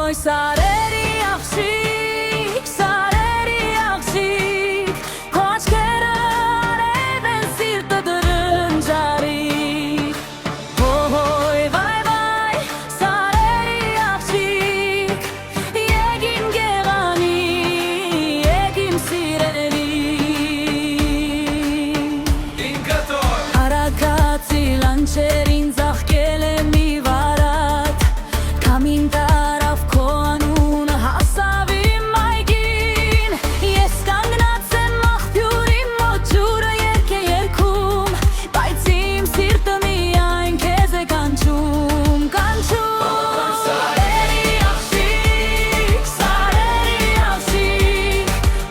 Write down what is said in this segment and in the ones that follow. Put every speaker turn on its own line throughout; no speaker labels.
Սարերի աղջիկ, սարերի աղջիկ, քո աչքերը արև են սիրտը դրնջարիկ, հոյ վայ վայ, սարերի աղջիկ, եկ իմ գեղանի, եկ իմ սիրելի, արագացի լանջերին ծաղկել է մի վարատ, քամին տարավ քո անունը հասավ իմ այգին, ես կանգնած եմ աղբյուրի մոտ, ջուրը երգ է երգում, բայց իմ սիրտը միայն քեզ է կանչում, կանչում, սարերի աղջիկ, սարերի աղջիկ,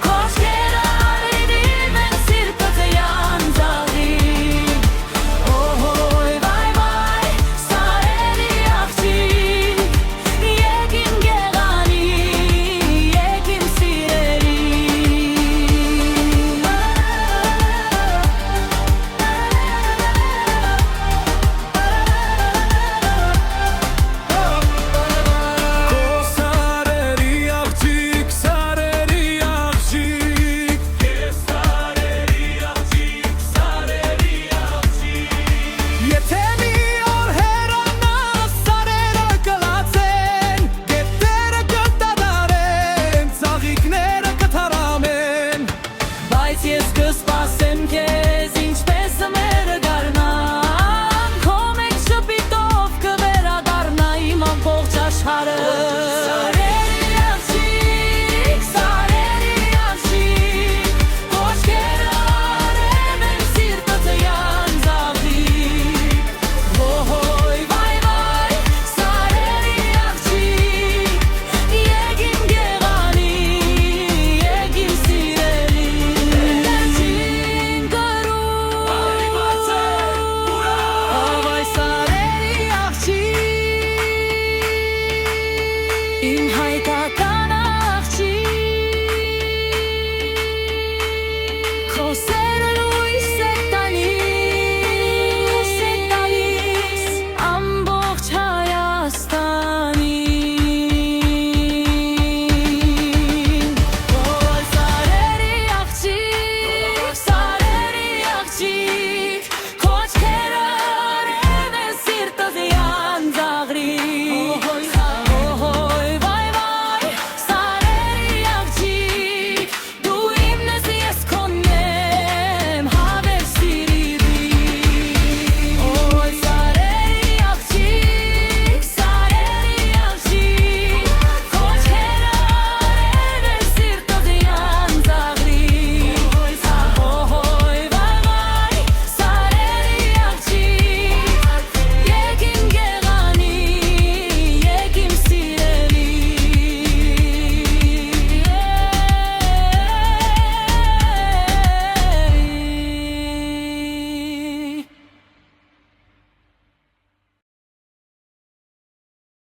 քո աչքերը արիվ են սիրտը ձյան ծաղիկ, հոյ վայ վայ, սարերի աղջիկ, եկ իմ գեղանի, եկ իմ սիրելի,
Սարերի աղջիկ, սարերի աղջիկ, ես սարերի աղջիկ, սարերի աղջիկ, եթե մի օր հեռանաս, սարերը կլացեն, գետերը կդադարեն, ծաղիկները կթարամեն,
բայց ես կսպասեմ քեզ